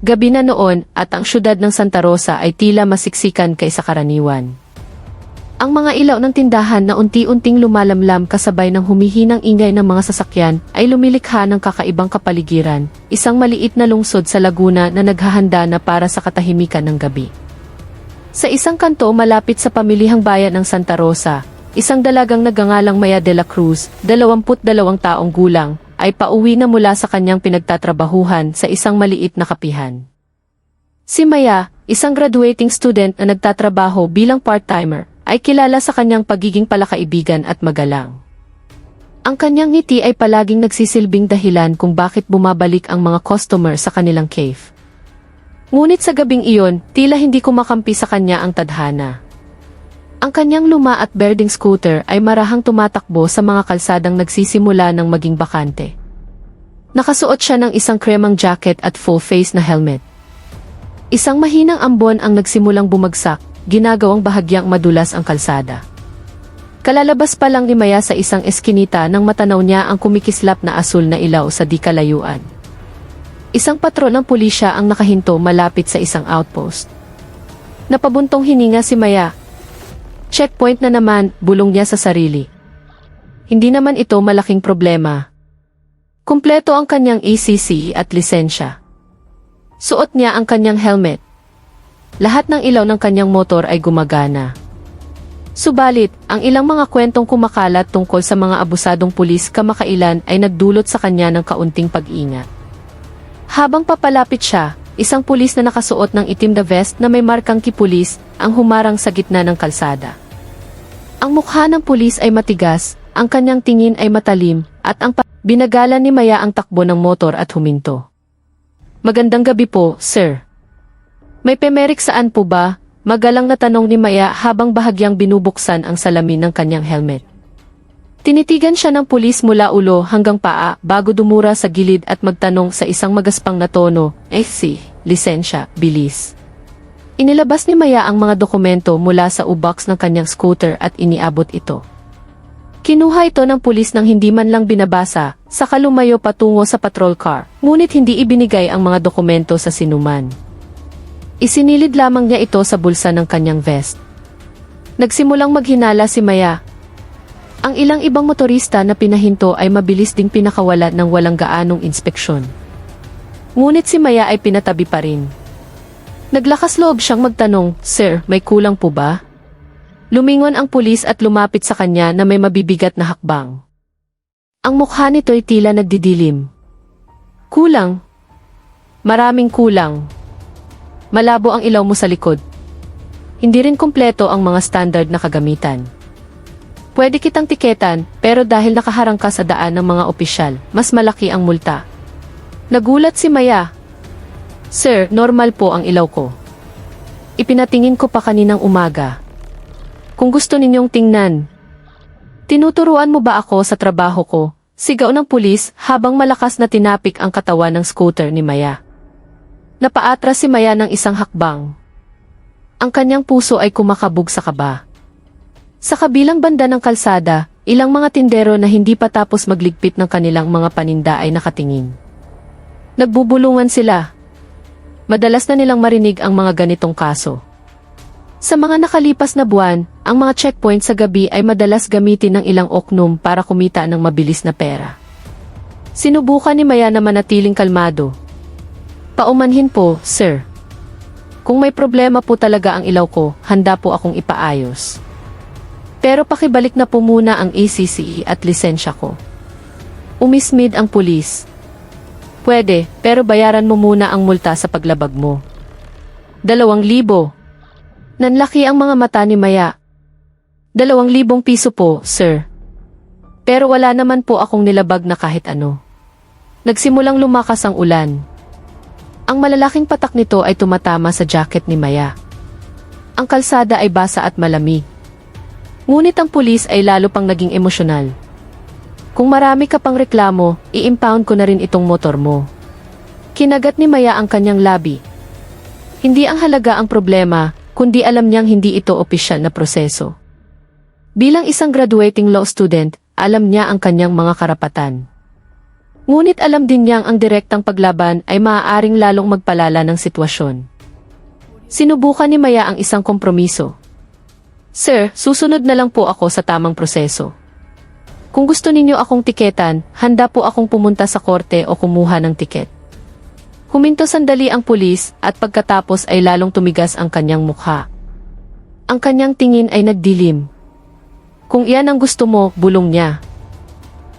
Gabi na noon at ang syudad ng Santa Rosa ay tila masiksikan kaysa karaniwan. Ang mga ilaw ng tindahan na unti-unting lumalamlam kasabay ng humihinang ingay ng mga sasakyan ay lumilikha ng kakaibang kapaligiran, isang maliit na lungsod sa Laguna na naghahanda na para sa katahimikan ng gabi. Sa isang kanto malapit sa pamilihang bayan ng Santa Rosa, isang dalagang nagngangalang Maya de la Cruz, 22 taong gulang, ay pauwi na mula sa kanyang pinagtatrabahuhan sa isang maliit na kapihan. Si Maya, isang graduating student na nagtatrabaho bilang part-timer, ay kilala sa kanyang pagiging palakaibigan at magalang. Ang kanyang ngiti ay palaging nagsisilbing dahilan kung bakit bumabalik ang mga customer sa kanilang cave. Ngunit sa gabing iyon, tila hindi kumakampi sa kanya ang tadhana. Ang kanyang luma at berdeng scooter ay marahang tumatakbo sa mga kalsadang nagsisimula ng maging bakante. Nakasuot siya ng isang kremang jacket at full-face na helmet. Isang mahinang ambon ang nagsimulang bumagsak, ginagawang bahagyang madulas ang kalsada. Kalalabas pa lang ni Maya sa isang eskinita nang matanaw niya ang kumikislap na asul na ilaw sa di kalayuan. Isang patrol ng pulisya ang nakahinto malapit sa isang outpost. Napabuntong hininga si Maya. Checkpoint na naman, bulong niya sa sarili. Hindi naman ito malaking problema. Kumpleto ang kanyang ACC at lisensya. Suot niya ang kanyang helmet. Lahat ng ilaw ng kanyang motor ay gumagana. Subalit, ang ilang mga kwentong kumakalat tungkol sa mga abusadong pulis kamakailan ay nagdulot sa kanya ng kaunting pag-ingat. Habang papalapit siya, isang pulis na nakasuot ng itim na vest na may markang kipulis ang humarang sa gitna ng kalsada. Ang mukha ng pulis ay matigas, ang kanyang tingin ay matalim, at binagalan ni Maya ang takbo ng motor at huminto. Magandang gabi po, sir. May pemerik saan po ba? Magalang na tanong ni Maya habang bahagyang binubuksan ang salamin ng kanyang helmet. Tinitigan siya ng pulis mula ulo hanggang paa bago dumura sa gilid at magtanong sa isang magaspang na tono, lisensya, bilis. Inilabas ni Maya ang mga dokumento mula sa U-box ng kanyang scooter at iniabot ito. Kinuha ito ng pulis nang hindi man lang binabasa, saka lumayo patungo sa patrol car, ngunit hindi ibinigay ang mga dokumento sa sinuman. Isinilid lamang niya ito sa bulsa ng kanyang vest. Nagsimulang maghinala si Maya. Ang ilang ibang motorista na pinahinto ay mabilis ding pinakawala ng walang gaanong inspeksyon. Ngunit si Maya ay pinatabi pa rin. Naglakas loob siyang magtanong, "Sir, may kulang po ba?" Lumingon ang pulis at lumapit sa kanya na may mabibigat na hakbang. Ang mukha nito'y tila nagdidilim. Kulang. Maraming kulang. Malabo ang ilaw mo sa likod. Hindi rin kumpleto ang mga standard na kagamitan. Pwede kitang tiketan, pero dahil nakaharang ka sa daan ng mga opisyal, mas malaki ang multa. Nagulat si Maya. Sir, normal po ang ilaw ko. Ipinatingin ko pa kaninang umaga. Kung gusto ninyong tingnan. Tinuturuan mo ba ako sa trabaho ko? Sigaw ng pulis habang malakas na tinapik ang katawan ng scooter ni Maya. Napaatras si Maya ng isang hakbang. Ang kanyang puso ay kumakabog sa kaba. Sa kabilang banda ng kalsada, ilang mga tindero na hindi pa tapos magligpit ng kanilang mga paninda ay nakatingin. Nagbubulungan sila. Madalas na nilang marinig ang mga ganitong kaso. Sa mga nakalipas na buwan, ang mga checkpoint sa gabi ay madalas gamitin ng ilang oknum para kumita ng mabilis na pera. Sinubukan ni Maya na manatiling kalmado. Paumanhin po, sir. Kung may problema po talaga ang ilaw ko, handa po akong ipaayos. Pero pakibalik na po muna ang ACC at lisensya ko. Umismid ang pulis. Pwede, pero bayaran mo muna ang multa sa paglabag mo. 2,000. Nanlaki ang mga mata ni Maya. 2,000 piso po, sir. Pero wala naman po akong nilabag na kahit ano. Nagsimulang lumakas ang ulan. Ang malalaking patak nito ay tumatama sa jacket ni Maya. Ang kalsada ay basa at malamig. Ngunit ang pulis ay lalo pang naging emosyonal. Kung marami ka pang reklamo, i-impound ko na rin itong motor mo. Kinagat ni Maya ang kanyang labi. Hindi ang halaga ang problema, kundi alam niyang hindi ito opisyal na proseso. Bilang isang graduating law student, alam niya ang kanyang mga karapatan. Ngunit alam din niyang ang direktang paglaban ay maaaring lalong magpalala ng sitwasyon. Sinubukan ni Maya ang isang kompromiso. Sir, susunod na lang po ako sa tamang proseso. Kung gusto ninyo akong tiketan, handa po akong pumunta sa korte o kumuha ng tiket. Huminto sandali ang pulis at pagkatapos ay lalong tumigas ang kanyang mukha. Ang kanyang tingin ay nagdilim. Kung iyan ang gusto mo, bulong niya.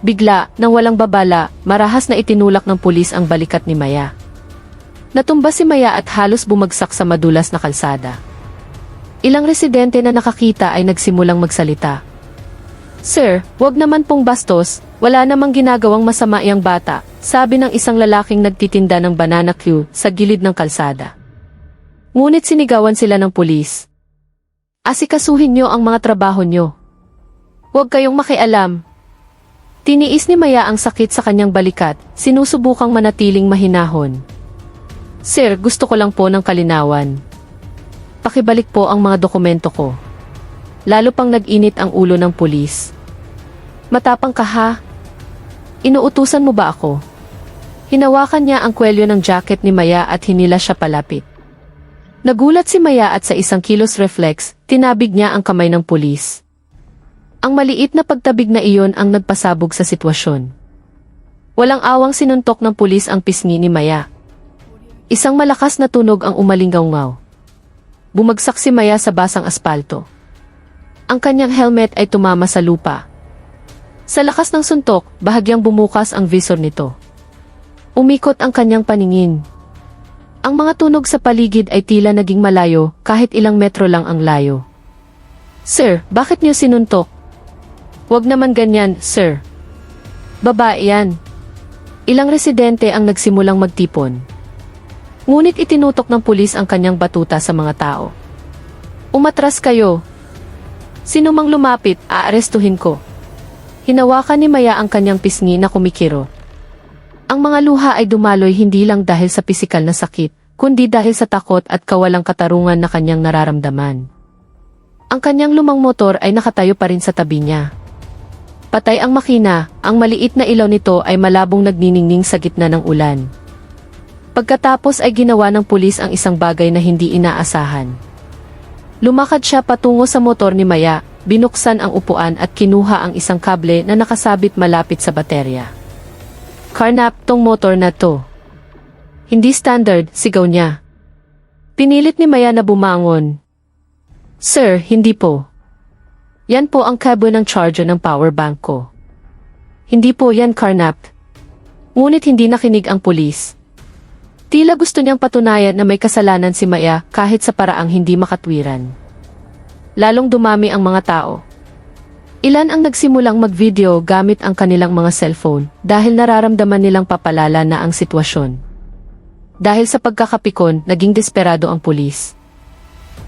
Bigla, nang walang babala, marahas na itinulak ng pulis ang balikat ni Maya. Natumba si Maya at halos bumagsak sa madulas na kalsada. Ilang residente na nakakita ay nagsimulang magsalita. Sir, wag naman pong bastos, wala namang ginagawang masama iyang bata, sabi ng isang lalaking nagtitinda ng banana queue sa gilid ng kalsada. Ngunit sinigawan sila ng pulis. Asikasuhin niyo ang mga trabaho niyo. Huwag kayong makialam. Tiniis ni Maya ang sakit sa kanyang balikat, sinusubukang manatiling mahinahon. Sir, gusto ko lang po ng kalinawan. Pakibalik po ang mga dokumento ko. Lalo pang nag-init ang ulo ng pulis. Matapang ka ha? Inuutusan mo ba ako? Hinawakan niya ang kwelyo ng jacket ni Maya at hinila siya palapit. Nagulat si Maya at sa isang kilos reflex, tinabig niya ang kamay ng pulis. Ang maliit na pagtabig na iyon ang nagpasabog sa sitwasyon. Walang awang sinuntok ng pulis ang pisngi ni Maya. Isang malakas na tunog ang umalinggaw-ngaw. Bumagsak si Maya sa basang aspalto. Ang kanyang helmet ay tumama sa lupa. Sa lakas ng suntok, bahagyang bumukas ang visor nito. Umikot ang kanyang paningin. Ang mga tunog sa paligid ay tila naging malayo kahit ilang metro lang ang layo. Sir, bakit niyo sinuntok? Huwag naman ganyan, sir. Babae yan. Ilang residente ang nagsimulang magtipon. Ngunit itinutok ng pulis ang kanyang batuta sa mga tao. Umatras kayo. Sino mang lumapit, aarestuhin ko. Hinawakan ni Maya ang kanyang pisngi na kumikiro. Ang mga luha ay dumaloy hindi lang dahil sa pisikal na sakit, kundi dahil sa takot at kawalang katarungan na kanyang nararamdaman. Ang kanyang lumang motor ay nakatayo pa rin sa tabi niya. Patay ang makina, ang maliit na ilaw nito ay malabong nagniningning sa gitna ng ulan. Pagkatapos ay ginawa ng pulis ang isang bagay na hindi inaasahan. Lumakad siya patungo sa motor ni Maya, binuksan ang upuan at kinuha ang isang kable na nakasabit malapit sa baterya. Carnap, tong motor na to. Hindi standard, sigaw niya. Pinilit ni Maya na bumangon. Sir, hindi po. Yan po ang cable ng charger ng power bank ko. Hindi po yan, Carnap. Ngunit hindi nakinig ang pulis. Tila gusto niyang patunayan na may kasalanan si Maya kahit sa paraang hindi makatwiran. Lalong dumami ang mga tao. Ilan ang nagsimulang mag-video gamit ang kanilang mga cellphone dahil nararamdaman nilang papalala na ang sitwasyon. Dahil sa pagkakapikon, naging desperado ang pulis.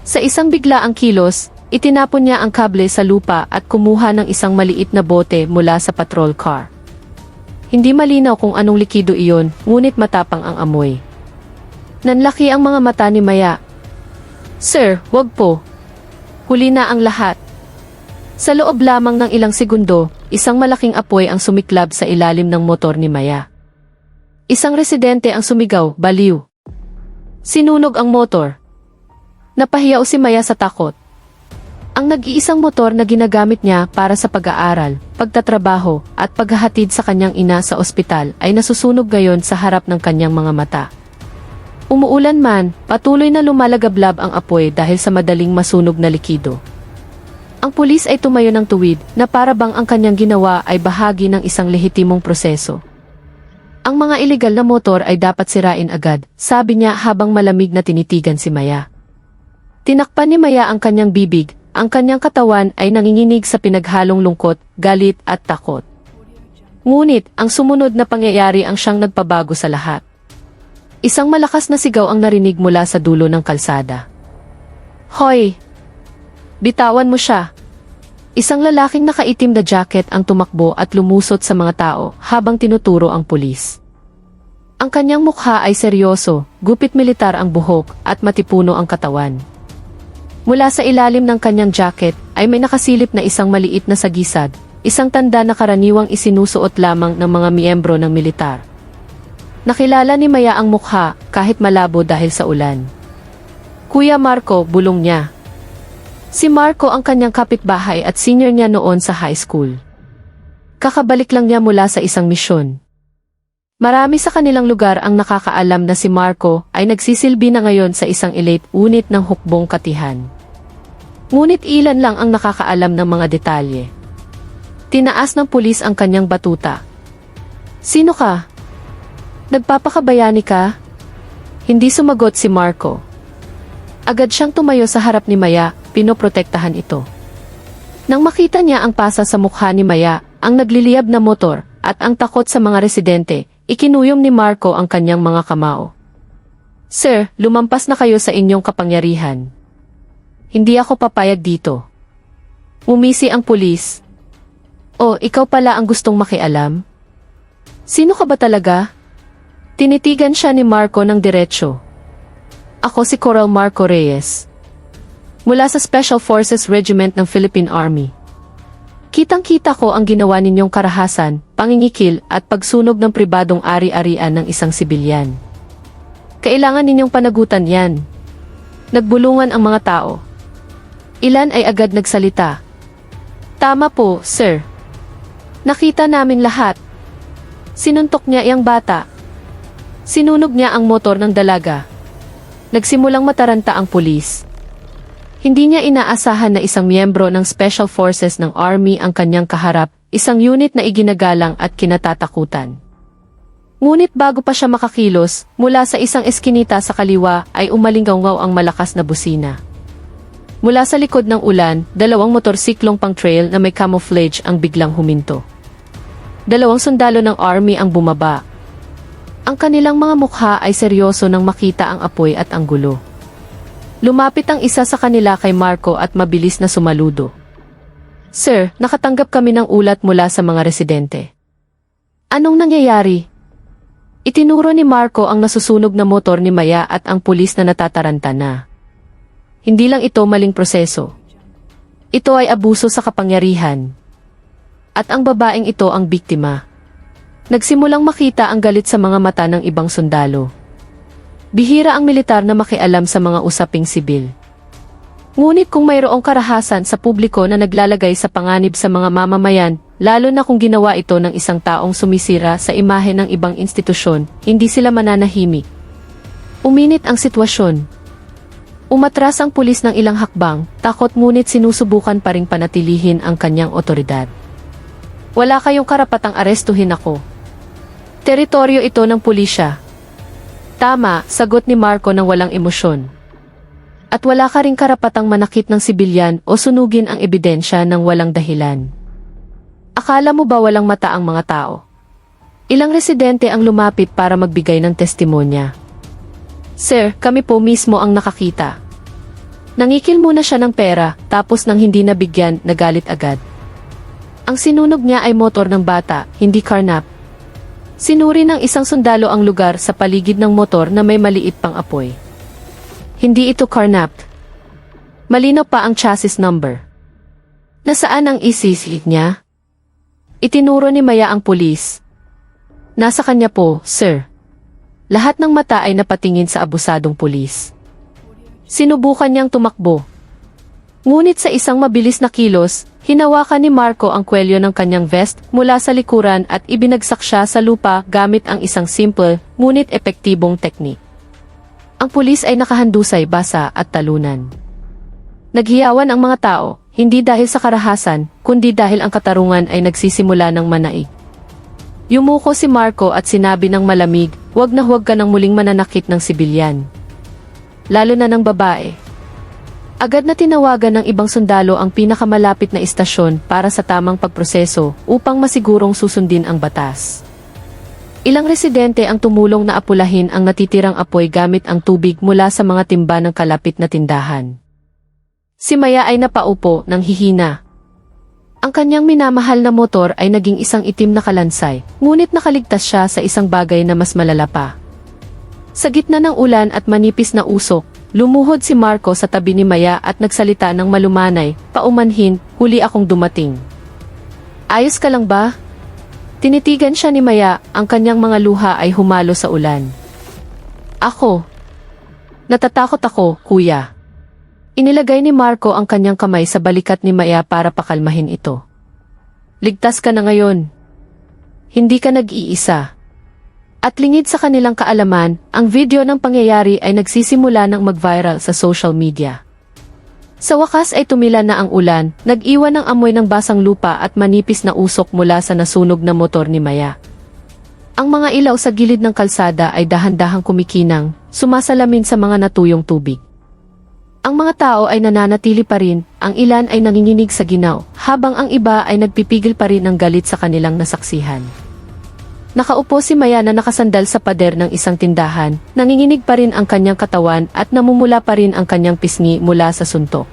Sa isang biglaang kilos, itinapon niya ang kable sa lupa at kumuha ng isang maliit na bote mula sa patrol car. Hindi malinaw kung anong likido iyon, ngunit matapang ang amoy. Nanlaki ang mga mata ni Maya. Sir, wag po. Huli na ang lahat. Sa loob lamang ng ilang segundo, isang malaking apoy ang sumiklab sa ilalim ng motor ni Maya. Isang residente ang sumigaw, baliw. Sinunog ang motor. Napahiyaw si Maya sa takot. Ang nag-iisang motor na ginagamit niya para sa pag-aaral, pagtatrabaho, at paghahatid sa kanyang ina sa ospital ay nasusunog ngayon sa harap ng kanyang mga mata. Umuulan man, patuloy na lumalagablab ang apoy dahil sa madaling masunog na likido. Ang pulis ay tumayo ng tuwid na para bang ang kanyang ginawa ay bahagi ng isang lehitimong proseso. Ang mga ilegal na motor ay dapat sirain agad, sabi niya habang malamig na tinitigan si Maya. Tinakpan ni Maya ang kanyang bibig, ang kanyang katawan ay nanginginig sa pinaghalong lungkot, galit at takot. Ngunit, ang sumunod na pangyayari ang siyang nagpabago sa lahat. Isang malakas na sigaw ang narinig mula sa dulo ng kalsada. Hoy! Bitawan mo siya! Isang lalaking nakaitim na jacket ang tumakbo at lumusot sa mga tao habang tinuturo ang pulis. Ang kanyang mukha ay seryoso, gupit militar ang buhok at matipuno ang katawan. Mula sa ilalim ng kanyang jacket ay may nakasilip na isang maliit na sagisag, isang tanda na karaniwang isinusuot lamang ng mga miyembro ng militar. Nakilala ni Maya ang mukha kahit malabo dahil sa ulan. Kuya Marco, bulong niya. Si Marco ang kanyang kapitbahay at senior niya noon sa high school. Kakabalik lang niya mula sa isang misyon. Marami sa kanilang lugar ang nakakaalam na si Marco ay nagsisilbi na ngayon sa isang elite unit ng hukbong katihan. Ngunit ilan lang ang nakakaalam ng mga detalye. Tinaas ng pulis ang kanyang batuta. Sino ka? Nagpapakabayani ka? Hindi sumagot si Marco. Agad siyang tumayo sa harap ni Maya, pinoprotektahan ito. Nang makita niya ang pasa sa mukha ni Maya, ang nagliliyab na motor, at ang takot sa mga residente, ikinuyom ni Marco ang kanyang mga kamao. Sir, lumampas na kayo sa inyong kapangyarihan. Hindi ako papayag dito. Umisi ang pulis. O, ikaw pala ang gustong makialam? Sino ka ba talaga? Tinitigan siya ni Marco ng diretsyo. Ako si Coral Marco Reyes. Mula sa Special Forces Regiment ng Philippine Army. Kitang-kita ko ang ginawa ninyong karahasan, pangingikil at pagsunog ng pribadong ari-arian ng isang sibilyan. Kailangan ninyong panagutan yan. Nagbulungan ang mga tao. Ilan ay agad nagsalita. Tama po, sir. Nakita namin lahat. Sinuntok niya iyang bata. Sinunog niya ang motor ng dalaga. Nagsimulang mataranta ang pulis. Hindi niya inaasahan na isang miyembro ng Special Forces ng Army ang kanyang kaharap, isang unit na iginagalang at kinatatakutan. Ngunit bago pa siya makakilos, mula sa isang eskinita sa kaliwa ay umalingaw ang malakas na busina. Mula sa likod ng ulan, dalawang motorsiklong pang-trail na may camouflage ang biglang huminto. Dalawang sundalo ng Army ang bumaba. Ang kanilang mga mukha ay seryoso nang makita ang apoy at ang gulo. Lumapit ang isa sa kanila kay Marco at mabilis na sumaludo. Sir, nakatanggap kami ng ulat mula sa mga residente. Anong nangyayari? Itinuro ni Marco ang nasusunog na motor ni Maya at ang pulis na natataranta na. Hindi lang ito maling proseso. Ito ay abuso sa kapangyarihan. At ang babaeng ito ang biktima. Nagsimulang makita ang galit sa mga mata ng ibang sundalo. Bihira ang militar na makialam sa mga usaping sibil. Ngunit kung mayroong karahasan sa publiko na naglalagay sa panganib sa mga mamamayan, lalo na kung ginawa ito ng isang taong sumisira sa imahe ng ibang institusyon, hindi sila mananahimik. Uminit ang sitwasyon. Umatras ang pulis ng ilang hakbang, takot ngunit sinusubukan pa ring panatilihin ang kanyang otoridad. Wala kayong karapatang arestuhin ako. Teritoryo ito ng pulisya. Tama, sagot ni Marco ng walang emosyon. At wala ka ring karapatang manakit ng sibilyan o sunugin ang ebidensya ng walang dahilan. Akala mo ba walang mata ang mga tao? Ilang residente ang lumapit para magbigay ng testimonya. Sir, kami po mismo ang nakakita. Nangikil muna siya ng pera, tapos nang hindi nabigyan, nagalit agad. Ang sinunog niya ay motor ng bata, hindi karnap. Sinuri ng isang sundalo ang lugar sa paligid ng motor na may maliit pang apoy. Hindi ito carnapped. Malinaw pa ang chassis number. Nasaan ang isisit niya? Itinuro ni Maya ang pulis. Nasa kanya po, sir. Lahat ng mata ay napatingin sa abusadong pulis. Sinubukan niyang tumakbo. Ngunit sa isang mabilis na kilos, hinawakan ni Marco ang kwelyo ng kanyang vest mula sa likuran at ibinagsak siya sa lupa gamit ang isang simple, ngunit epektibong teknik. Ang pulis ay nakahandusay, basa at talunan. Naghiyawan ang mga tao, hindi dahil sa karahasan, kundi dahil ang katarungan ay nagsisimula ng manaig. Yumuko si Marco at sinabi ng malamig, huwag ka nang muling mananakit ng sibilyan. Lalo na ng babae. Agad na tinawagan ng ibang sundalo ang pinakamalapit na istasyon para sa tamang pagproseso upang masigurong susundin ang batas. Ilang residente ang tumulong na apulahin ang natitirang apoy gamit ang tubig mula sa mga timba ng kalapit na tindahan. Si Maya ay napaupo ng hihina. Ang kanyang minamahal na motor ay naging isang itim na kalansay, ngunit nakaligtas siya sa isang bagay na mas malala pa. Sa gitna ng ulan at manipis na usok, lumuhod si Marco sa tabi ni Maya at nagsalita ng malumanay, paumanhin, huli akong dumating. Ayos ka lang ba? Tinitigan siya ni Maya, ang kanyang mga luha ay humalo sa ulan. Ako. Natatakot ako, kuya. Inilagay ni Marco ang kanyang kamay sa balikat ni Maya para pakalmahin ito. Ligtas ka na ngayon. Hindi ka nag-iisa. At lingid sa kanilang kaalaman, ang video ng pangyayari ay nagsisimula ng mag-viral sa social media. Sa wakas ay tumila na ang ulan, nag-iwan ng amoy ng basang lupa at manipis na usok mula sa nasunog na motor ni Maya. Ang mga ilaw sa gilid ng kalsada ay dahan-dahang kumikinang, sumasalamin sa mga natuyong tubig. Ang mga tao ay nananatili pa rin, ang ilan ay nanginginig sa ginaw, habang ang iba ay nagpipigil pa rin ng galit sa kanilang nasaksihan. Nakaupo si Maya na nakasandal sa pader ng isang tindahan, nanginginig pa rin ang kanyang katawan at namumula pa rin ang kanyang pisngi mula sa suntok.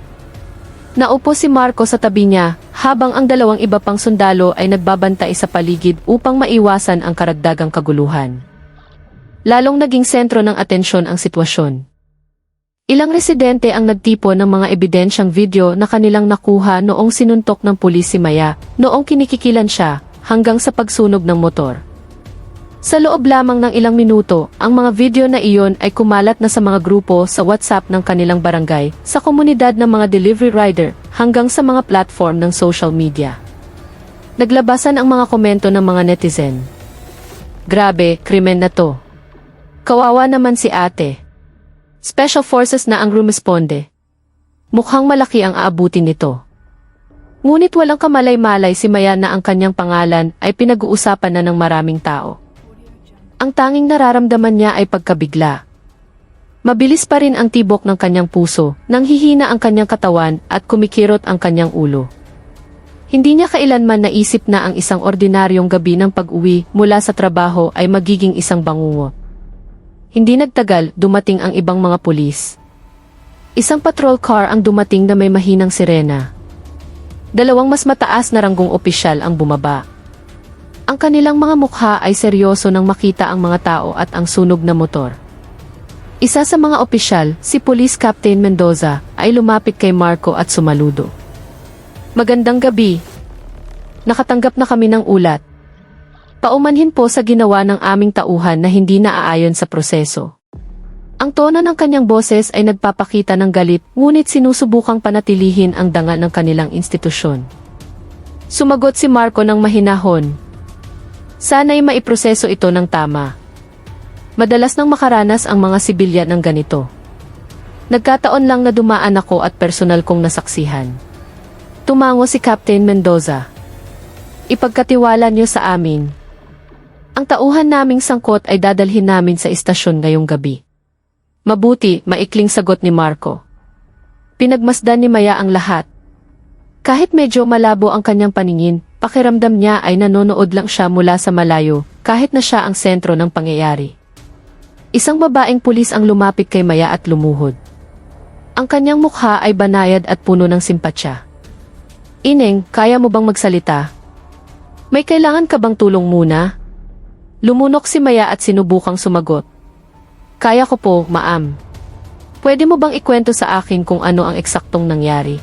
Naupo si Marco sa tabi niya, habang ang dalawang iba pang sundalo ay nagbabantay sa paligid upang maiwasan ang karagdagang kaguluhan. Lalong naging sentro ng atensyon ang sitwasyon. Ilang residente ang nagtipon ng mga ebidensyang video na kanilang nakuha noong sinuntok ng pulis si Maya, noong kinikikilan siya, hanggang sa pagsunog ng motor. Sa loob lamang ng ilang minuto, ang mga video na iyon ay kumalat na sa mga grupo sa WhatsApp ng kanilang barangay, sa komunidad ng mga delivery rider, hanggang sa mga platform ng social media. Naglabasan ang mga komento ng mga netizen. Grabe, krimen na to. Kawawa naman si ate. Special Forces na ang rumisponde. Mukhang malaki ang aabutin nito. Ngunit walang kamalay-malay si Maya na ang kanyang pangalan ay pinag-uusapan na ng maraming tao. Ang tanging nararamdaman niya ay pagkabigla. Mabilis pa rin ang tibok ng kanyang puso, nang hihina ang kanyang katawan at kumikirot ang kanyang ulo. Hindi niya kailanman naisip na ang isang ordinaryong gabi ng pag-uwi mula sa trabaho ay magiging isang bangungot. Hindi nagtagal, dumating ang ibang mga pulis. Isang patrol car ang dumating na may mahinang sirena. Dalawang mas mataas na ranggong opisyal ang bumaba. Ang kanilang mga mukha ay seryoso nang makita ang mga tao at ang sunog na motor. Isa sa mga opisyal, si Police Captain Mendoza, ay lumapit kay Marco at sumaludo. Magandang gabi. Nakatanggap na kami ng ulat. Paumanhin po sa ginawa ng aming tauhan na hindi naaayon sa proseso. Ang tono ng kanyang boses ay nagpapakita ng galit, ngunit sinusubukang panatilihin ang dangal ng kanilang institusyon. Sumagot si Marco ng mahinahon. Sana'y maiproseso ito ng tama. Madalas nang makaranas ang mga sibilyan ng ganito. Nagkataon lang na dumaan ako at personal kong nasaksihan. Tumango si Captain Mendoza. Ipagkatiwala niyo sa amin. Ang tauhan naming sangkot ay dadalhin namin sa istasyon ngayong gabi. Mabuti, maikling sagot ni Marco. Pinagmasdan ni Maya ang lahat. Kahit medyo malabo ang kanyang paningin, pakiramdam niya ay nanonood lang siya mula sa malayo, kahit na siya ang sentro ng pangyayari. Isang babaeng pulis ang lumapit kay Maya at lumuhod. Ang kanyang mukha ay banayad at puno ng simpatsya. Ineng, kaya mo bang magsalita? May kailangan ka bang tulong muna? Lumunok si Maya at sinubukang sumagot. Kaya ko po, ma'am. Pwede mo bang ikwento sa akin kung ano ang eksaktong nangyari?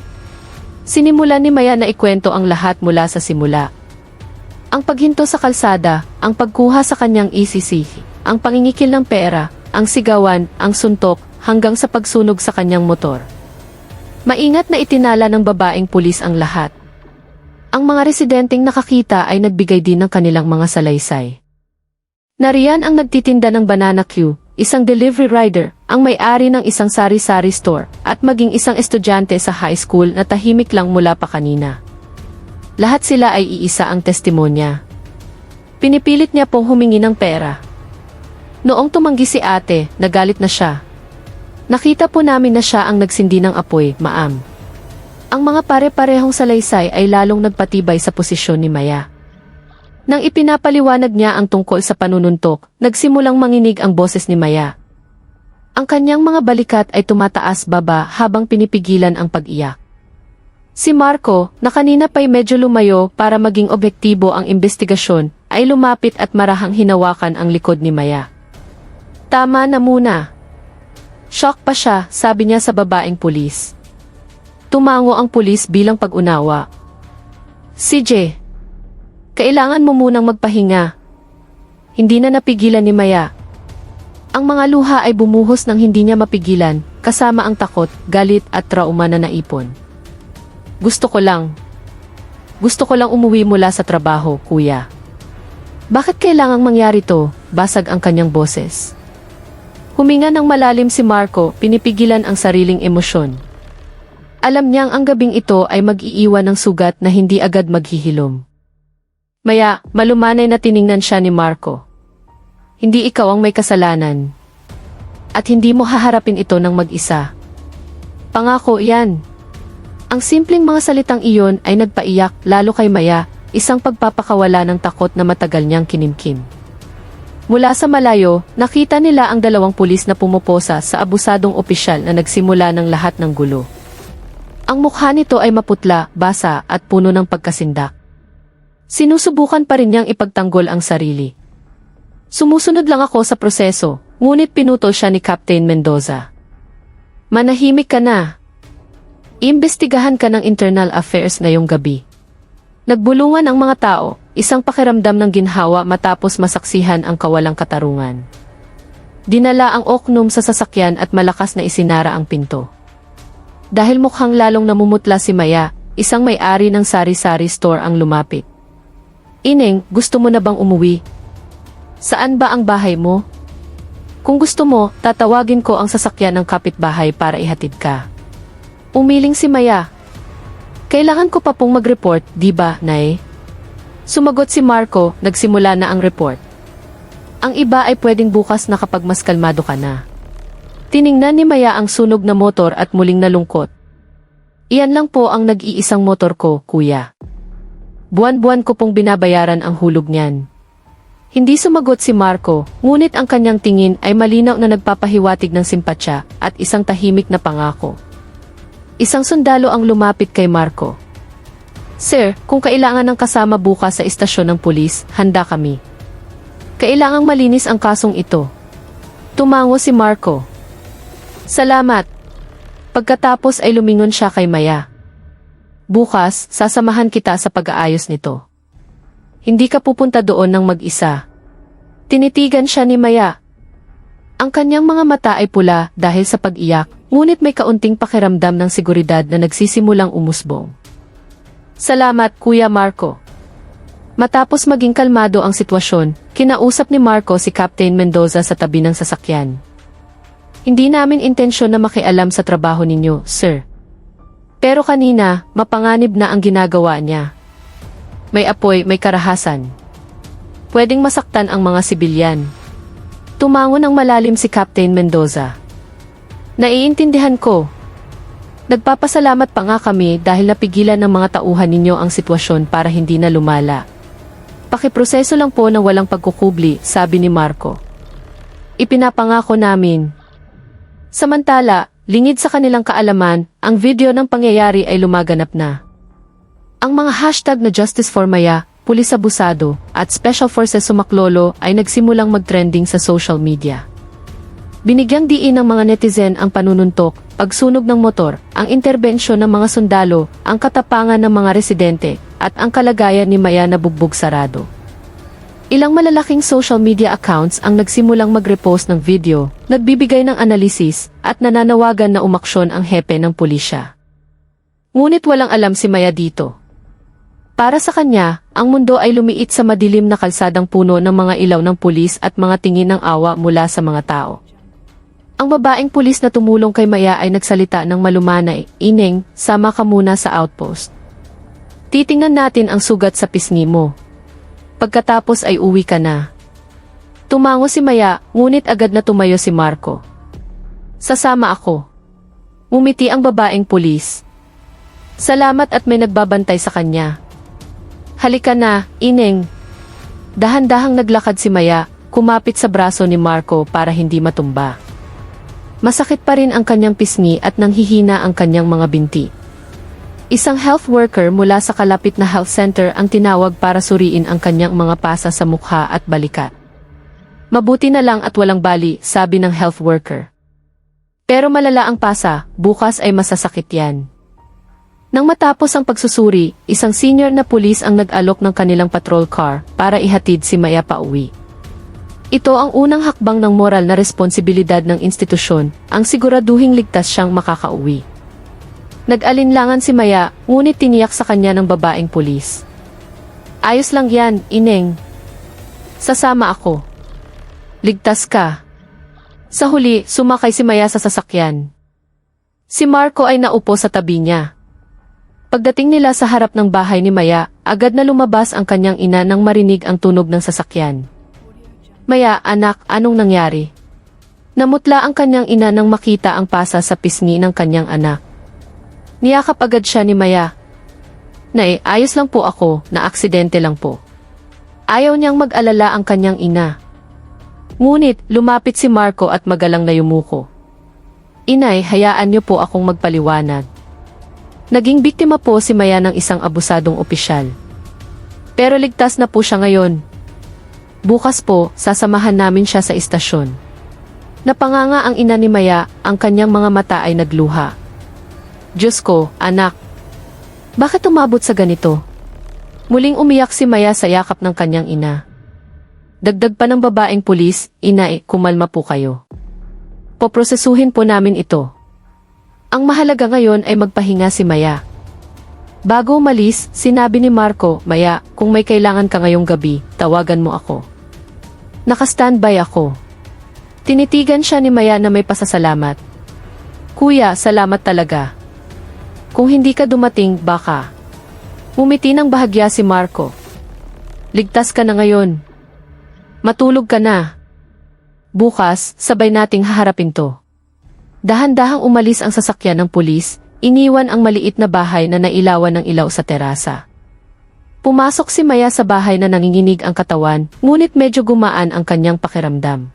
Sinimulan ni Maya na ikwento ang lahat mula sa simula. Ang paghinto sa kalsada, ang pagkuha sa kanyang ECC, ang pangingikil ng pera, ang sigawan, ang suntok, hanggang sa pagsunog sa kanyang motor. Maingat na itinala ng babaeng pulis ang lahat. Ang mga residenteng nakakita ay nagbigay din ng kanilang mga salaysay. Nariyan ang nagtitinda ng Banana Q, isang delivery rider, ang may-ari ng isang sari-sari store, at maging isang estudyante sa high school na tahimik lang mula pa kanina. Lahat sila ay iisa ang testimonya. Pinipilit niya pong humingi ng pera. Noong tumanggi si ate, nagalit na siya. Nakita po namin na siya ang nagsindi ng apoy, ma'am. Ang mga pare-parehong salaysay ay lalong nagpatibay sa posisyon ni Maya. Nang ipinapaliwanag niya ang tungkol sa panununtok, nagsimulang manginig ang boses ni Maya. Ang kanyang mga balikat ay tumataas-baba habang pinipigilan ang pag-iyak. Si Marco, na kanina pa'y medyo lumayo para maging objektibo ang investigasyon, ay lumapit at marahang hinawakan ang likod ni Maya. Tama na muna. Shock pa siya, sabi niya sa babaeng pulis. Tumango ang pulis bilang pag-unawa. CJ. Kailangan mo munang magpahinga. Hindi na napigilan ni Maya. Ang mga luha ay bumuhos ng hindi niya mapigilan, kasama ang takot, galit at trauma na naipon. Gusto ko lang umuwi mula sa trabaho, kuya. Bakit kailangang mangyari to? Basag ang kanyang boses. Huminga ng malalim si Marco, pinipigilan ang sariling emosyon. Alam niyang ang gabing ito ay mag-iiwan ng sugat na hindi agad maghihilom. Maya, malumanay na tiningnan siya ni Marco. Hindi ikaw ang may kasalanan. At hindi mo haharapin ito ng mag-isa. Pangako yan. Ang simpleng mga salitang iyon ay nagpaiyak lalo kay Maya, isang pagpapakawala ng takot na matagal niyang kinimkim. Mula sa malayo, nakita nila ang dalawang pulis na pumuposa sa abusadong opisyal na nagsimula ng lahat ng gulo. Ang mukha nito ay maputla, basa at puno ng pagkasindak. Sinusubukan pa rin niyang ipagtanggol ang sarili. Sumusunod lang ako sa proseso, ngunit pinutol siya ni Captain Mendoza. Manahimik ka na. Iimbestigahan ka ng internal affairs ngayong gabi. Nagbulungan ang mga tao, isang pakiramdam ng ginhawa matapos masaksihan ang kawalang katarungan. Dinala ang oknum sa sasakyan at malakas na isinara ang pinto. Dahil mukhang lalong namumutla si Maya, isang may-ari ng sari-sari store ang lumapit. Ineng, gusto mo na bang umuwi? Saan ba ang bahay mo? Kung gusto mo, tatawagin ko ang sasakyan ng kapitbahay para ihatid ka. Umiling si Maya. Kailangan ko pa pong mag-report, di ba, Nay? Sumagot si Marco, nagsimula na ang report. Ang iba ay pwedeng bukas na kapag mas kalmado ka na. Tiningnan ni Maya ang sunog na motor at muling nalungkot. Iyan lang po ang nag-iisang motor ko, kuya. Buwan-buwan ko pong binabayaran ang hulog niyan. Hindi sumagot si Marco, ngunit ang kanyang tingin ay malinaw na nagpapahiwatig ng simpatsya at isang tahimik na pangako. Isang sundalo ang lumapit kay Marco. Sir, kung kailangan ng kasama bukas sa istasyon ng pulis, handa kami. Kailangang malinis ang kasong ito. Tumango si Marco. Salamat. Pagkatapos ay lumingon siya kay Maya. Bukas, sasamahan kita sa pag-aayos nito. Hindi ka pupunta doon ng mag-isa. Tinitigan siya ni Maya. Ang kanyang mga mata ay pula dahil sa pag-iyak, ngunit may kaunting pakiramdam ng seguridad na nagsisimulang umusbong. Salamat, Kuya Marco. Matapos maging kalmado ang sitwasyon, kinausap ni Marco si Captain Mendoza sa tabi ng sasakyan. Hindi namin intensyon na makialam sa trabaho ninyo, sir. Pero kanina, mapanganib na ang ginagawa niya. May apoy, may karahasan. Pwedeng masaktan ang mga sibilyan. Tumango ng malalim si Captain Mendoza. Naiintindihan ko. Nagpapasalamat pa nga kami dahil napigilan ng mga tauhan ninyo ang sitwasyon para hindi na lumala. Pakiproseso lang po na walang pagkukubli, sabi ni Marco. Ipinapangako namin. Samantala, lingid sa kanilang kaalaman, ang video ng pangyayari ay lumaganap na. Ang mga hashtag na Justice for Maya, Pulis Abusado, at Special Forces Sumaklolo ay nagsimulang mag-trending sa social media. Binigyang diin ng mga netizen ang panununtok, pagsunog ng motor, ang interbensyon ng mga sundalo, ang katapangan ng mga residente, at ang kalagayan ni Maya na bugbog sarado. Ilang malalaking social media accounts ang nagsimulang mag-repost ng video, nagbibigay ng analisis, at nananawagan na umaksyon ang hepe ng pulisya. Ngunit walang alam si Maya dito. Para sa kanya, ang mundo ay lumiit sa madilim na kalsadang puno ng mga ilaw ng pulis at mga tingin ng awa mula sa mga tao. Ang babaeng pulis na tumulong kay Maya ay nagsalita ng malumanay, Ineng, sama ka muna sa outpost. Titingnan natin ang sugat sa pisngi mo. Pagkatapos ay uwi ka na. Tumango si Maya, ngunit agad na tumayo si Marco. Sasama ako. Umiti ang babaeng pulis. Salamat at may nagbabantay sa kanya. Halika na, Ineng. Dahan-dahang naglakad si Maya, kumapit sa braso ni Marco para hindi matumba. Masakit pa rin ang kanyang pisngi at nanghihina ang kanyang mga binti. Isang health worker mula sa kalapit na health center ang tinawag para suriin ang kanyang mga pasa sa mukha at balikat. Mabuti na lang at walang bali, sabi ng health worker. Pero malala ang pasa, bukas ay masasakit yan. Nang matapos ang pagsusuri, isang senior na pulis ang nag-alok ng kanilang patrol car para ihatid si Maya pauwi. Ito ang unang hakbang ng moral na responsibilidad ng institusyon, ang siguraduhing ligtas siyang makakauwi. Nag-alinlangan si Maya, ngunit tiniyak sa kanya ng babaeng pulis. Ayos lang yan, Ineng. Sasama ako. Ligtas ka. Sa huli, sumakay si Maya sa sasakyan. Si Marco ay naupo sa tabi niya. Pagdating nila sa harap ng bahay ni Maya, agad na lumabas ang kanyang ina nang marinig ang tunog ng sasakyan. Maya, anak, anong nangyari? Namutla ang kanyang ina nang makita ang pasa sa pisngi ng kanyang anak. Niyakap agad siya ni Maya. Nay, ayos lang po ako, na-aksidente lang po. Ayaw niyang mag-alala ang kanyang ina. Ngunit, lumapit si Marco at magalang na yumuko. Inay, hayaan niyo po akong magpaliwanag. Naging biktima po si Maya ng isang abusadong opisyal. Pero ligtas na po siya ngayon. Bukas po, sasamahan namin siya sa istasyon. Napanganga ang ina ni Maya, ang kanyang mga mata ay nagluha. Diyos ko, anak. Bakit umabot sa ganito? Muling umiyak si Maya sa yakap ng kanyang ina. Dagdag pa ng babaeng pulis, Inay, kumalma po kayo. Poprosesuhin po namin ito. Ang mahalaga ngayon ay magpahinga si Maya. Bago umalis, sinabi ni Marco, Maya, kung may kailangan ka ngayong gabi, tawagan mo ako. Naka-standby ako. Tinitigan siya ni Maya na may pasasalamat. Kuya, salamat talaga. Kung hindi ka dumating, baka. Umiti ng bahagya si Marco. Ligtas ka na ngayon. Matulog ka na. Bukas, sabay nating haharapin to. Dahan-dahang umalis ang sasakyan ng pulis, iniwan ang maliit na bahay na nailawan ng ilaw sa terasa. Pumasok si Maya sa bahay na nanginginig ang katawan, ngunit medyo gumaan ang kanyang pakiramdam.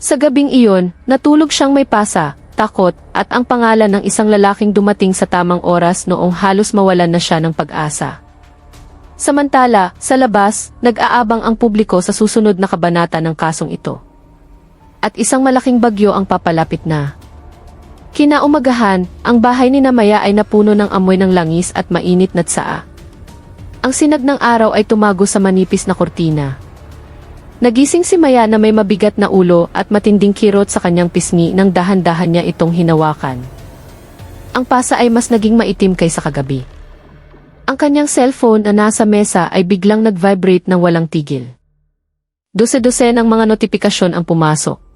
Sa gabing iyon, natulog siyang may pasa, takot, at ang pangalan ng isang lalaking dumating sa tamang oras noong halos mawalan na siya ng pag-asa. Samantala, sa labas, nag-aabang ang publiko sa susunod na kabanata ng kasong ito. At isang malaking bagyo ang papalapit na. Kinaumagahan, ang bahay ni Maya ay napuno ng amoy ng langis at mainit na tsaa. Ang sinag ng araw ay tumago sa manipis na kortina. Nagising si Maya na may mabigat na ulo at matinding kirot sa kanyang pisngi nang dahan-dahan niya itong hinawakan. Ang pasa ay mas naging maitim kaysa kagabi. Ang kanyang cellphone na nasa mesa ay biglang nag-vibrate ng walang tigil. Dose-dose ng mga notifikasyon ang pumasok.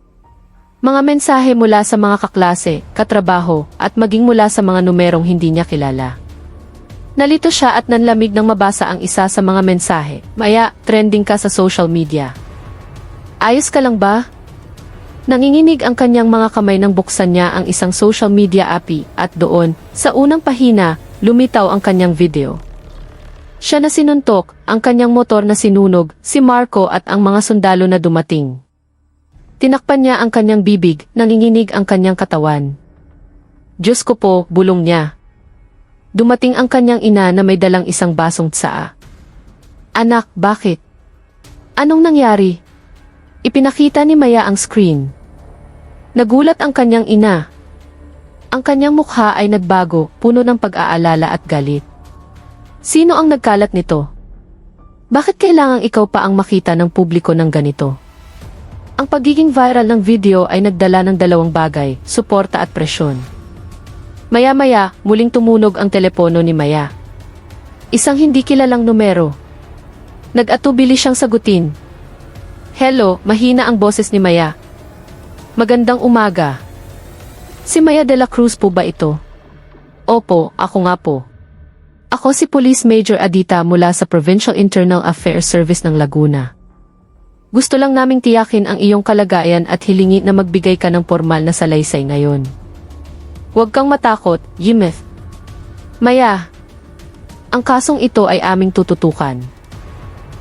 Mga mensahe mula sa mga kaklase, katrabaho, at maging mula sa mga numerong hindi niya kilala. Nalito siya at nanlamig nang mabasa ang isa sa mga mensahe. Maya, trending ka sa social media. Ayos ka lang ba? Nanginginig ang kanyang mga kamay nang buksan niya ang isang social media app at doon, sa unang pahina, lumitaw ang kanyang video. Siya na sinuntok, ang kanyang motor na sinunog, si Marco at ang mga sundalo na dumating. Tinakpan niya ang kanyang bibig, nanginginig ang kanyang katawan. Diyos ko po, bulong niya. Dumating ang kanyang ina na may dalang isang basong tsaa. Anak, bakit? Anong nangyari? Ipinakita ni Maya ang screen. Nagulat ang kanyang ina. Ang kanyang mukha ay nagbago, puno ng pag-aalala at galit. Sino ang nagkalat nito? Bakit kailangang ikaw pa ang makita ng publiko ng ganito? Ang pagiging viral ng video ay nagdala ng dalawang bagay, suporta at presyon. Maya-maya, muling tumunog ang telepono ni Maya. Isang hindi kilalang numero. Nag-atubili siyang sagutin. Hello, mahina ang boses ni Maya. Magandang umaga. Si Maya de la Cruz po ba ito? Opo, ako nga po. Ako si Police Major Adita mula sa Provincial Internal Affairs Service ng Laguna. Gusto lang naming tiyakin ang iyong kalagayan at hilingi na magbigay ka ng formal na salaysay ngayon. Huwag kang matakot, Yimeth. Maya, ang kasong ito ay aming tututukan.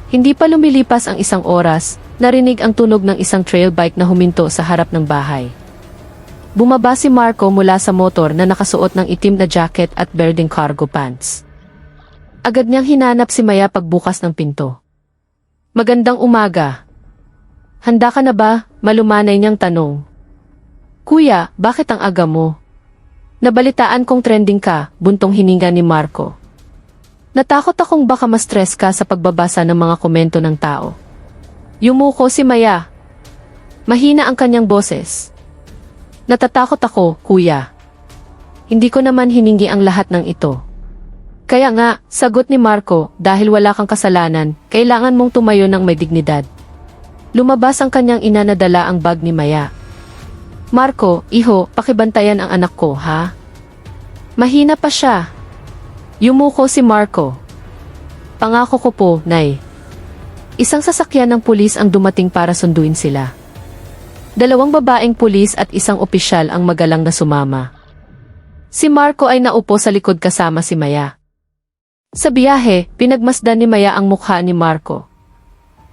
Hindi pa lumilipas ang isang oras, narinig ang tunog ng isang trail bike na huminto sa harap ng bahay. Bumaba si Marco mula sa motor na nakasuot ng itim na jacket at berdeng cargo pants. Agad niyang hinanap si Maya pagbukas ng pinto. Magandang umaga. Handa ka na ba? Malumanay niyang tanong. Kuya, bakit ang aga mo? Nabalitaan kong trending ka, buntong hininga ni Marco. Natakot akong baka ma-stress ka sa pagbabasa ng mga komento ng tao. Yumuko si Maya. Mahina ang kanyang boses. Natatakot ako, kuya. Hindi ko naman hiningi ang lahat ng ito. Kaya nga, sagot ni Marco, dahil wala kang kasalanan, kailangan mong tumayo ng may dignidad. Lumabas ang kanyang ina na dala ang bag ni Maya. Marco, iho, pakibantayan ang anak ko, ha? Mahina pa siya. Yumuko si Marco. Pangako ko po, Nay. Isang sasakyan ng pulis ang dumating para sunduin sila. 2 babaeng pulis at isang opisyal ang magalang na sumama. Si Marco ay naupo sa likod kasama si Maya. Sa biyahe, pinagmasdan ni Maya ang mukha ni Marco.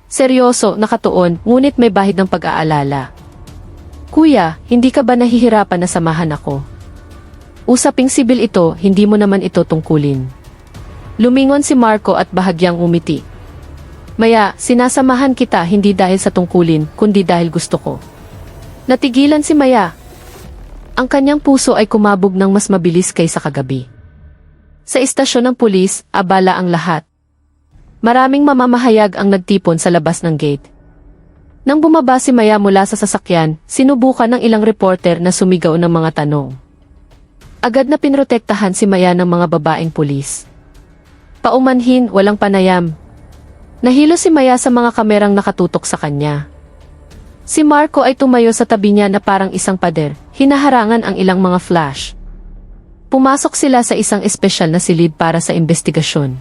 Seryoso, nakatuon, ngunit may bahid ng pag-aalala. Kuya, hindi ka ba nahihirapan na samahan ako? Usaping sibil ito, hindi mo naman ito tungkulin. Lumingon si Marco at bahagyang umiti. Maya, sinasamahan kita hindi dahil sa tungkulin, kundi dahil gusto ko. Natigilan si Maya. Ang kanyang puso ay kumabog ng mas mabilis kaysa kagabi. Sa istasyon ng pulis, abala ang lahat. Maraming mamamahayag ang nagtipon sa labas ng gate. Nang bumaba si Maya mula sa sasakyan, sinubukan ng ilang reporter na sumigaw ng mga tanong. Agad na pinrotektahan si Maya ng mga babaeng pulis. Paumanhin, walang panayam. Nahilo si Maya sa mga kamerang nakatutok sa kanya. Si Marco ay tumayo sa tabi niya na parang isang pader, hinaharangan ang ilang mga flash. Pumasok sila sa isang espesyal na silid para sa investigasyon.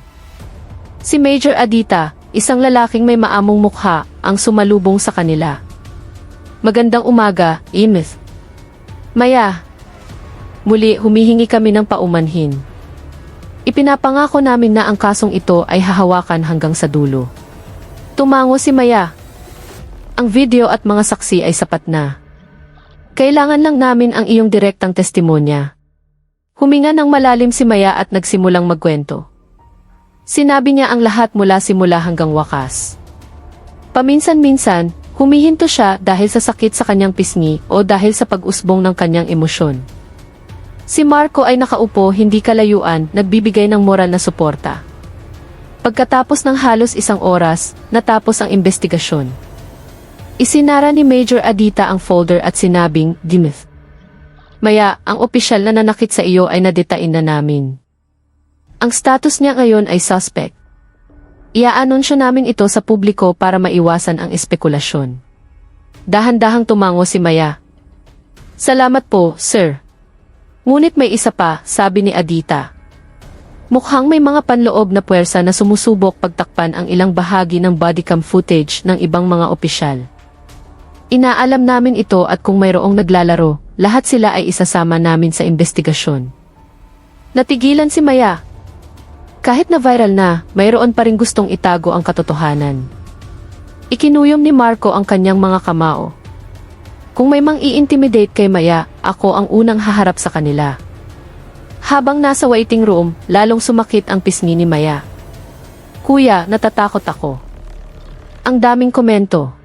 Si Major Adita, isang lalaking may maamong mukha, ang sumalubong sa kanila. Magandang umaga, Imith. Maya. Muli, humihingi kami ng paumanhin. Ipinapangako namin na ang kasong ito ay hahawakan hanggang sa dulo. Tumango si Maya. Ang video at mga saksi ay sapat na. Kailangan lang namin ang iyong direktang testimonya. Huminga ng malalim si Maya at nagsimulang magkwento. Sinabi niya ang lahat mula simula hanggang wakas. Paminsan-minsan, humihinto siya dahil sa sakit sa kanyang pisngi o dahil sa pag-usbong ng kanyang emosyon. Si Marco ay nakaupo hindi kalayuan, nagbibigay ng moral na suporta. Pagkatapos ng halos 1 oras, natapos ang investigasyon. Isinara ni Major Adita ang folder at sinabing, Dimith. Maya, ang opisyal na nanakit sa iyo ay nadetain na namin. Ang status niya ngayon ay suspect. Iaanunsyo namin ito sa publiko para maiwasan ang espekulasyon. Dahan-dahang tumango si Maya. Salamat po, sir. Ngunit may isa pa, sabi ni Adita. Mukhang may mga panloob na puwersa na sumusubok pagtakpan ang ilang bahagi ng bodycam footage ng ibang mga opisyal. Inaalam namin ito at kung mayroong naglalaro, lahat sila ay isasama namin sa investigasyon. Natigilan si Maya. Kahit na viral na, mayroon pa ring gustong itago ang katotohanan. Ikinuyom ni Marco ang kanyang mga kamao. Kung may mang-i-intimidate kay Maya, ako ang unang haharap sa kanila. Habang nasa waiting room, lalong sumakit ang pisngi ni Maya. Kuya, natatakot ako. Ang daming komento.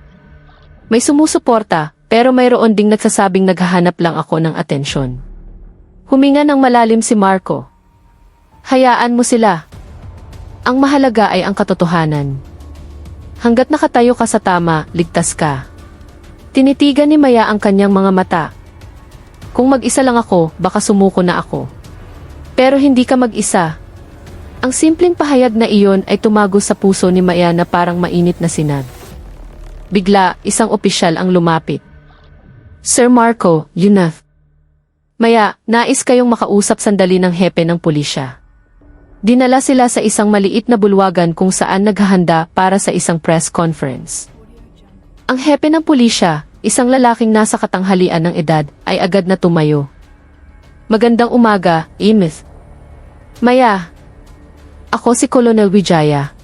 May sumusuporta, pero mayroon ding nagsasabing naghahanap lang ako ng atensyon. Huminga ng malalim si Marco. Hayaan mo sila. Ang mahalaga ay ang katotohanan. Hanggat nakatayo ka sa tama, ligtas ka. Tinitigan ni Maya ang kanyang mga mata. Kung mag-isa lang ako, baka sumuko na ako. Pero hindi ka mag-isa. Ang simpleng pahayag na iyon ay tumago sa puso ni Maya na parang mainit na sinag. Bigla, isang opisyal ang lumapit. Sir Marco, yun na. Maya, nais kayong makausap sandali ng hepe ng pulisya. Dinala sila sa isang maliit na bulwagan kung saan naghahanda para sa isang press conference. Ang hepe ng pulisya, isang lalaking nasa katanghalian ng edad, ay agad na tumayo. Magandang umaga, Imith. Maya, ako si Colonel Wijaya.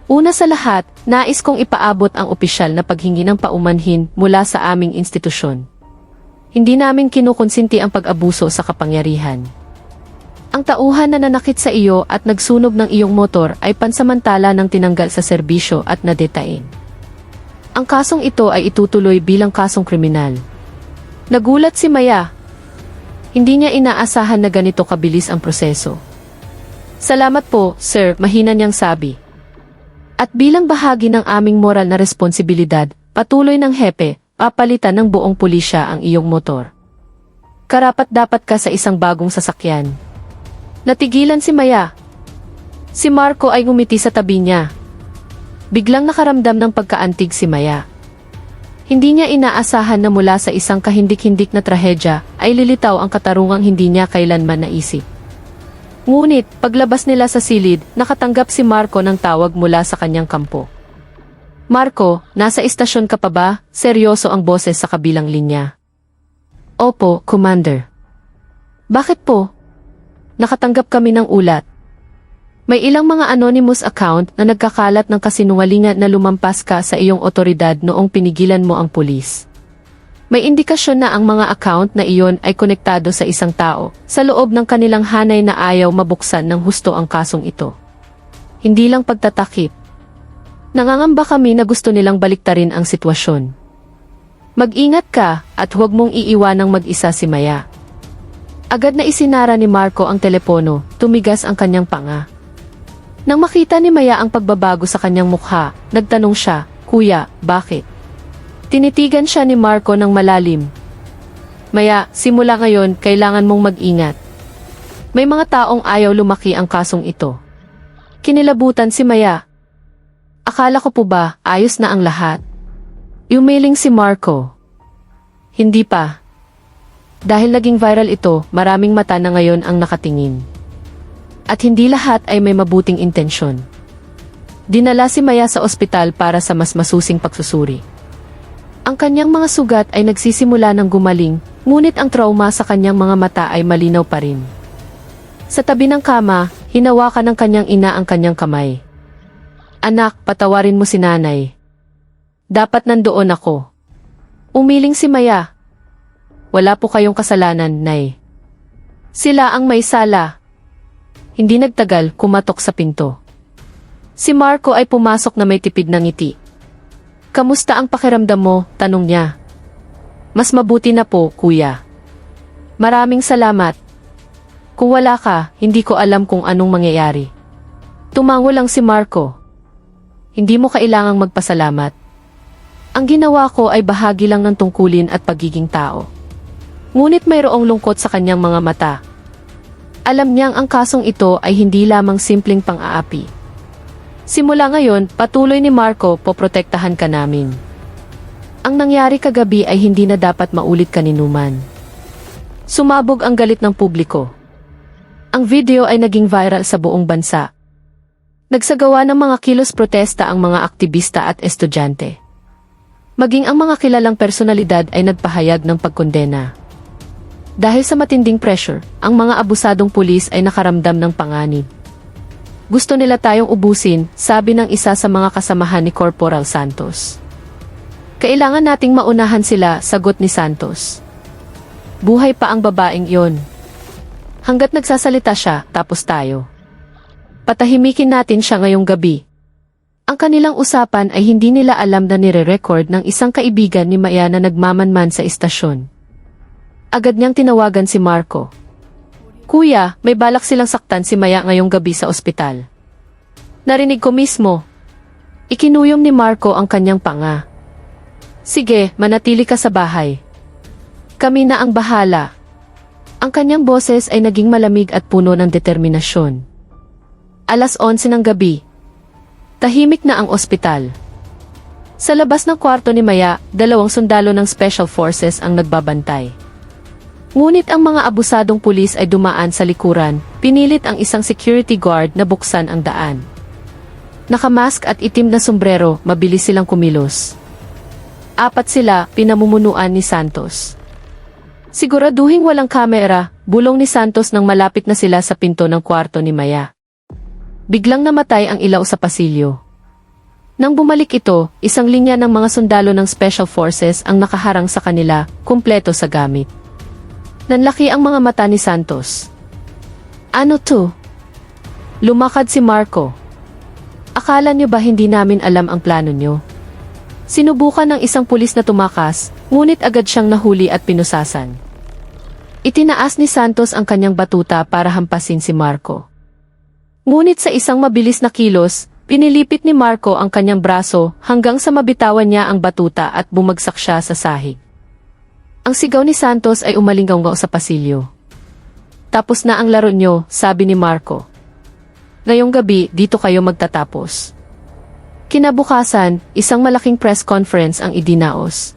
Una sa lahat, nais kong ipaabot ang opisyal na paghingi ng paumanhin mula sa aming institusyon. Hindi namin kinukonsinti ang pag-abuso sa kapangyarihan. Ang tauhan na nanakit sa iyo at nagsunog ng iyong motor ay pansamantala ng tinanggal sa serbisyo at nadetain. Ang kasong ito ay itutuloy bilang kasong kriminal. Nagulat si Maya. Hindi niya inaasahan na ganito kabilis ang proseso. Salamat po, sir, mahina niyang sabi. At bilang bahagi ng aming moral na responsibilidad, patuloy ng hepe, papalitan ng buong pulisya ang iyong motor. Karapat-dapat ka sa isang bagong sasakyan. Natigilan si Maya. Si Marco ay ngumiti sa tabi niya. Biglang nakaramdam ng pagkaantig si Maya. Hindi niya inaasahan na mula sa isang kahindik-hindik na trahedya ay lilitaw ang katarungang hindi niya kailanman naisip. Ngunit, paglabas nila sa silid, nakatanggap si Marco ng tawag mula sa kanyang kampo. Marco, nasa istasyon ka pa ba? Seryoso ang boses sa kabilang linya. Opo, Commander. Bakit po? Nakatanggap kami ng ulat. May ilang mga anonymous account na nagkakalat ng kasinungalingan na lumampas ka sa iyong otoridad noong pinigilan mo ang pulis. May indikasyon na ang mga account na iyon ay konektado sa isang tao sa loob ng kanilang hanay na ayaw mabuksan ng husto ang kasong ito. Hindi lang pagtatakip. Nangangamba kami na gusto nilang baliktarin ang sitwasyon. Mag-ingat ka at huwag mong iiwanang mag-isa si Maya. Agad na isinara ni Marco ang telepono, tumigas ang kanyang panga. Nang makita ni Maya ang pagbabago sa kanyang mukha, nagtanong siya, Kuya, bakit? Tinitigan siya ni Marco ng malalim. Maya, simula ngayon, kailangan mong mag-ingat. May mga taong ayaw lumaki ang kasong ito. Kinilabutan si Maya. Akala ko po ba, ayos na ang lahat? Umiling si Marco. Hindi pa. Dahil naging viral ito, maraming mata na ngayon ang nakatingin. At hindi lahat ay may mabuting intensyon. Dinala si Maya sa ospital para sa mas masusing pagsusuri. Ang kanyang mga sugat ay nagsisimula ng gumaling, ngunit ang trauma sa kanyang mga mata ay malinaw pa rin. Sa tabi ng kama, hinawakan ng kanyang ina ang kanyang kamay. Anak, patawarin mo si nanay. Dapat nandoon ako. Umiling si Maya. Wala po kayong kasalanan, Nay. Sila ang may sala. Hindi nagtagal, kumatok sa pinto. Si Marco ay pumasok na may tipid ng ngiti. Kamusta ang pakiramdam mo? Tanong niya. Mas mabuti na po, kuya. Maraming salamat. Kung wala ka, hindi ko alam kung anong mangyayari. Tumango lang si Marco. Hindi mo kailangang magpasalamat. Ang ginawa ko ay bahagi lang ng tungkulin at pagiging tao. Ngunit mayroong lungkot sa kanyang mga mata. Alam niyang ang kasong ito ay hindi lamang simpleng pang-aapi. Simula ngayon, patuloy ni Marco, poprotektahan ka namin. Ang nangyari kagabi ay hindi na dapat maulit kaninuman. Sumabog ang galit ng publiko. Ang video ay naging viral sa buong bansa. Nagsagawa ng mga kilos protesta ang mga aktivista at estudyante. Maging ang mga kilalang personalidad ay nagpahayag ng pagkondena. Dahil sa matinding pressure, ang mga abusadong pulis ay nakaramdam ng panganib. Gusto nila tayong ubusin, sabi ng isa sa mga kasamahan ni Corporal Santos. Kailangan nating maunahan sila, sagot ni Santos. Buhay pa ang babaeng iyon. Hanggat nagsasalita siya, tapos tayo. Patahimikin natin siya ngayong gabi. Ang kanilang usapan ay hindi nila alam na nire-record ng isang kaibigan ni Maya na nagmamanman sa istasyon. Agad niyang tinawagan si Marco. Kuya, may balak silang saktan si Maya ngayong gabi sa ospital. Narinig ko mismo. Ikinuyom ni Marco ang kanyang panga. Sige, manatili ka sa bahay. Kami na ang bahala. Ang kanyang boses ay naging malamig at puno ng determinasyon. 11:00 ng gabi. Tahimik na ang ospital. Sa labas ng kwarto ni Maya, 2 sundalo ng Special Forces ang nagbabantay. Ngunit ang mga abusadong pulis ay dumaan sa likuran, pinilit ang isang security guard na buksan ang daan. Nakamask at itim na sombrero, mabilis silang kumilos. 4 sila, pinamumunuan ni Santos. Siguraduhing walang kamera, bulong ni Santos nang malapit na sila sa pinto ng kwarto ni Maya. Biglang namatay ang ilaw sa pasilyo. Nang bumalik ito, isang linya ng mga sundalo ng Special Forces ang nakaharang sa kanila, kumpleto sa gamit. Nanlaki ang mga mata ni Santos. Ano to? Lumakad si Marco. Akala niyo ba hindi namin alam ang plano niyo? Sinubukan ng isang pulis na tumakas, ngunit agad siyang nahuli at pinusasan. Itinaas ni Santos ang kanyang batuta para hampasin si Marco. Ngunit sa isang mabilis na kilos, pinilipit ni Marco ang kanyang braso hanggang sa mabitawan niya ang batuta at bumagsak siya sa sahig. Ang sigaw ni Santos ay umalinggaw sa pasilyo. Tapos na ang laro nyo, sabi ni Marco. Ngayong gabi, dito kayo magtatapos. Kinabukasan, isang malaking press conference ang idinaos.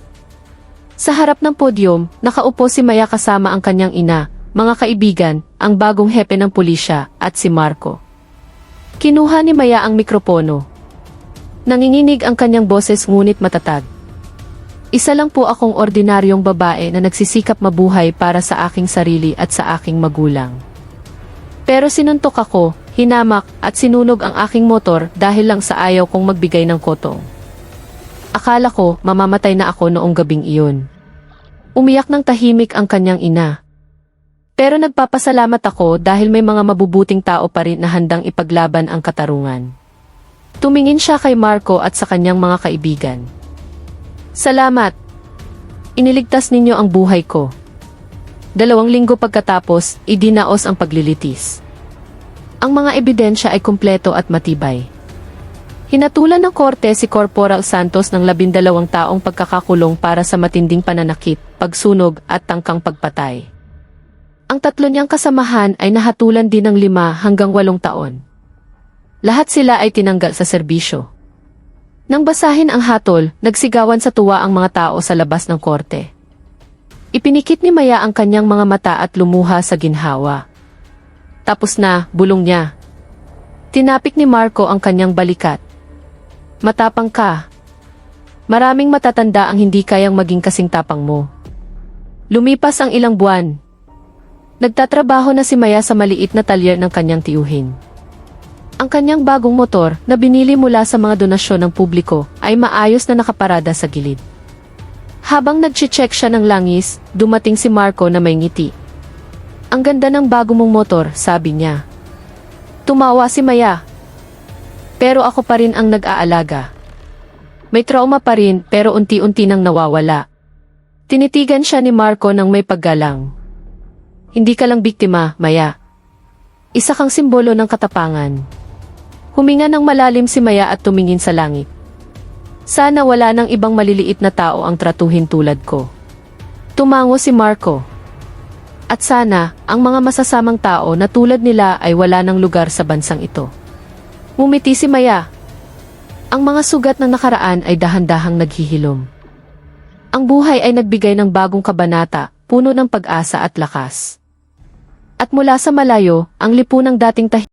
Sa harap ng podyum, nakaupo si Maya kasama ang kanyang ina, mga kaibigan, ang bagong hepe ng pulisya, at si Marco. Kinuha ni Maya ang mikropono. Nanginginig ang kanyang boses ngunit matatag. Isa lang po akong ordinaryong babae na nagsisikap mabuhay para sa aking sarili at sa aking magulang. Pero sinuntok ako, hinamak at sinunog ang aking motor dahil lang sa ayaw kong magbigay ng kotong. Akala ko mamamatay na ako noong gabing iyon. Umiyak ng tahimik ang kanyang ina. Pero nagpapasalamat ako dahil may mga mabubuting tao pa rin na handang ipaglaban ang katarungan. Tumingin siya kay Marco at sa kanyang mga kaibigan. Salamat. Iniligtas ninyo ang buhay ko. 2 linggo pagkatapos, idinaos ang paglilitis. Ang mga ebidensya ay kumpleto at matibay. Hinatulan ng korte si Corporal Santos ng 12 taong pagkakakulong para sa matinding pananakit, pagsunog at tangkang pagpatay. Ang 3 niyang kasamahan ay nahatulan din ng 5 hanggang 8 taon. Lahat sila ay tinanggal sa serbisyo. Nang basahin ang hatol, nagsigawan sa tuwa ang mga tao sa labas ng korte. Ipinikit ni Maya ang kanyang mga mata at lumuha sa ginhawa. Tapos na, bulong niya. Tinapik ni Marco ang kanyang balikat. Matapang ka. Maraming matatanda ang hindi kayang maging kasing tapang mo. Lumipas ang ilang buwan. Nagtatrabaho na si Maya sa maliit na talyer ng kanyang tiyuhin. Ang kanyang bagong motor na binili mula sa mga donasyon ng publiko ay maayos na nakaparada sa gilid. Habang nag-check siya ng langis, dumating si Marco na may ngiti. Ang ganda ng bago mong motor, sabi niya. Tumawa si Maya. Pero ako pa rin ang nag-aalaga. May trauma pa rin pero unti-unti nang nawawala. Tinitigan siya ni Marco ng may paggalang. Hindi ka lang biktima, Maya. Isa kang simbolo ng katapangan. Huminga ng malalim si Maya at tumingin sa langit. Sana wala nang ibang maliliit na tao ang tratuhin tulad ko. Tumango si Marco. At sana, ang mga masasamang tao na tulad nila ay wala ng lugar sa bansang ito. Ngumiti si Maya. Ang mga sugat ng nakaraan ay dahan-dahang naghihilom. Ang buhay ay nagbigay ng bagong kabanata, puno ng pag-asa at lakas. At mula sa malayo, ang lipunang dating tahimik